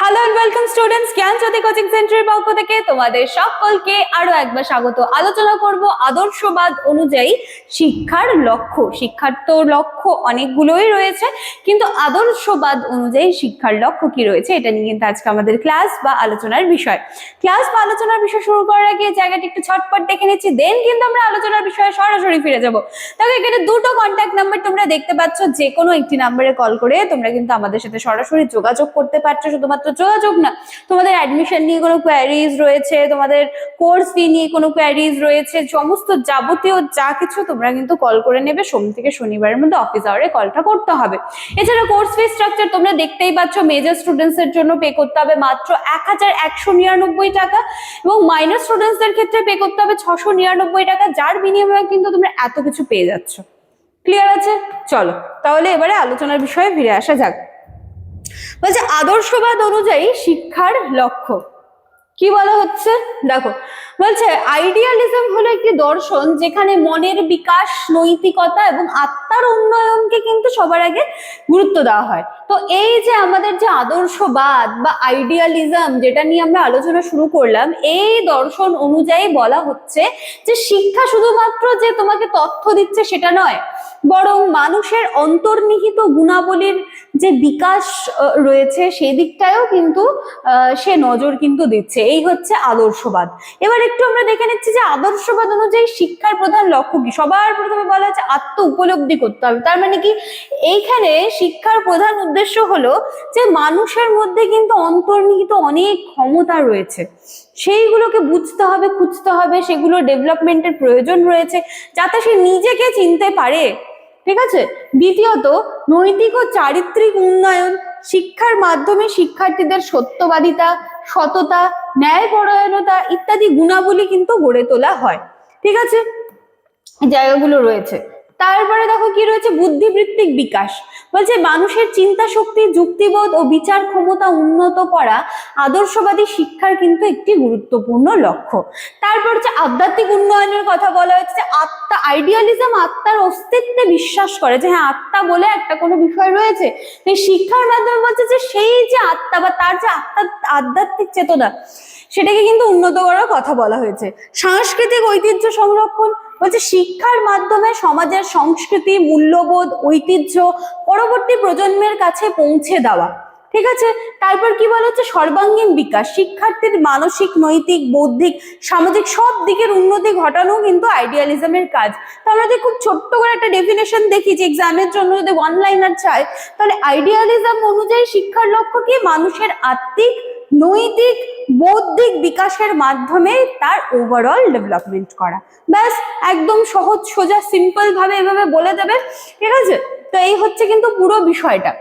Hello and welcome students, Gyanjyoti coaching সেন্টারের পক্ষ থেকে তোমাদের সকলকে আরো একবার স্বাগত। আলোচনা করব আদর্শবাদ অনুযায়ী শিক্ষার লক্ষ্য। শিক্ষার তো লক্ষ্য অনেকগুলোই রয়েছে, কিন্তু আদর্শবাদ অনুযায়ী শিক্ষার লক্ষ্য কি রয়েছে এটা নিয়ে কিন্তু আজকে আমাদের ক্লাস বা আলোচনার বিষয়। ক্লাস বা আলোচনার বিষয় শুরু করার আগে জায়গাটি একটু ছটপট দেখে নিচ্ছি, দেন কিন্তু আমরা আলোচনার বিষয়ে সরাসরি ফিরে যাব। দেখো এখানে দুটো কন্ট্যাক্ট নাম্বার তোমরা দেখতে পাচ্ছ, যে কোনো একটি নাম্বারে কল করে তোমরা কিন্তু আমাদের সাথে সরাসরি যোগাযোগ করতে পারছো। শুধুমাত্র যোগাযোগ না, তোমাদের অ্যাডমিশন নিয়ে কোনো কোয়ারিজ রয়েছে, তোমাদের কোর্স ফি নিয়ে কোনো কোয়ারিজ রয়েছে, সমস্ত যাবতীয় যা কিছু তোমরা কিন্তু কল করে নেবে। সোম থেকে শনিবারের মধ্যে অফিস আওয়ারে কলটা করতে হবে। এছাড়া কোর্স ফি স্ট্রাকচার তোমরা দেখতেই পাচ্ছ, মেজর স্টুডেন্টস এর জন্য পে করতে হবে মাত্র 1199 টাকা, এবং মাইনর স্টুডেন্টসদের ক্ষেত্রে পে করতে হবে 699 টাকা, যার বিনিময়ে কিন্তু তোমরা এত কিছু পেয়ে যাচ্ছ। ক্লিয়ার আছে? চলো তাহলে এবারে আলোচনার বিষয়ে ফিরে আসা যাক। বলছে আদর্শবাদ অনুযায়ী শিক্ষার লক্ষ্য কি বলা হচ্ছে, দেখো বলছে আইডিয়ালিজম হলো একটি দর্শন যেখানে মনের বিকাশ, নৈতিকতা এবং আত্মার উন্নয়নকে কিন্তু সবার আগে গুরুত্ব দেওয়া হয়। তো এই যে আমাদের যে আদর্শবাদ বা আইডিয়ালিজম যেটা নিয়ে আমরা আলোচনা শুরু করলাম, এই দর্শন অনুযায়ী বলা হচ্ছে যে শিক্ষা শুধুমাত্র যে তোমাকে তথ্য দিচ্ছে সেটা নয়, বরং মানুষের অন্তর্নিহিত গুণাবলীর যে বিকাশ রয়েছে সেই দিকটাও কিন্তু সে নজর কিন্তু দিচ্ছে। এই হচ্ছে আদর্শবাদ। এবার একটু আমরা দেখে নিচ্ছি যে আদর্শবাদ অনুযায়ী শিক্ষার প্রধান লক্ষ্য কি। সবার প্রথমে বলা হচ্ছে আত্ম উপলব্ধি করতে হবে। তার মানে কি, এইখানে শিক্ষার প্রধান উদ্দেশ্য হলো যে মানুষের মধ্যে কিন্তু অন্তর্নিহিত অনেক ক্ষমতা রয়েছে, সেইগুলোকে বুঝতে হবে, খুঁজতে হবে, সেগুলো ডেভেলপমেন্টের প্রয়োজন রয়েছে যাতে সে নিজেকে চিনতে পারে। ঠিক আছে। দ্বিতীয়ত, নৈতিক ও চারিত্রিক উন্নয়ন। শিক্ষার মাধ্যমে শিক্ষার্থীদের সত্যবাদিতা, সততা, ন্যায়পরায়ণতা ইত্যাদি গুণাবলী কিন্তু গড়ে তোলা হয়। ঠিক আছে, জায়গাগুলো রয়েছে। তারপরে দেখো কি রয়েছে, বুদ্ধিবৃত্তিক বিকাশ। বলছে মানুষের চিন্তা শক্তি, যুক্তিবোধ ও বিচার ক্ষমতা উন্নত করা আদর্শবাদী শিক্ষার কিন্তু একটি গুরুত্বপূর্ণ লক্ষ্য। তারপর হচ্ছে আধ্যাত্মিক উন্নয়নের কথা বলা হচ্ছে। আত্মা, আইডিয়ালিজম আত্মার অস্তিত্বে বিশ্বাস করে যে হ্যাঁ আত্মা বলে একটা কোনো বিষয় রয়েছে। এই শিক্ষার মাধ্যমে বলছে যে সেই যে আত্মা বা তার যে আধ্যাত্মিক চেতনা সেটাকে কিন্তু উন্নত করার কথা বলা হয়েছে। সাংস্কৃতিক ঐতিহ্য সংরক্ষণ। বলছে শিক্ষার মাধ্যমে সমাজের সংস্কৃতি, মূল্যবোধ, ঐতিহ্য পরবর্তী প্রজন্মের কাছে পৌঁছে দেওয়া। ঠিক আছে। তারপর কি বলা হচ্ছে, সর্বাঙ্গীন বিকাশ। শিক্ষার্থীর মানসিক, নৈতিক, বৌদ্ধিক, সামাজিক সব দিকের উন্নতি ঘটানো কিন্তু আইডিয়ালিজমের কাজ। তো আমরা যদি খুব ছোট্ট করে একটা ডেফিনেশন দেখি যে এক্সামের জন্য যদি ওয়ান লাইনার চায়, তাহলে আইডিয়ালিজম অনুযায়ী শিক্ষার লক্ষ্য কি, মানুষের আত্মিক, নৈতিক, বৌদ্ধিক বিকাশের মাধ্যমে তার ওভারঅল ডেভেলপমেন্ট করা। ব্যাস, একদম সহজ সোজা সিম্পল ভাবে এভাবে বলে দেবে। ঠিক আছে। তো এই হচ্ছে কিন্তু পুরো বিষয়টা।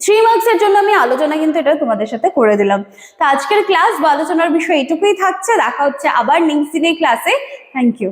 3 মার্কসের জন্য আমি আলোচনা কিন্তু এটা তোমাদের সাথে করে দিলাম। তো আজকের ক্লাস বা আলোচনার বিষয় এইটুকুই থাকছে। দেখা হচ্ছে আবার নেক্সট দিনের ক্লাসে। Thank you.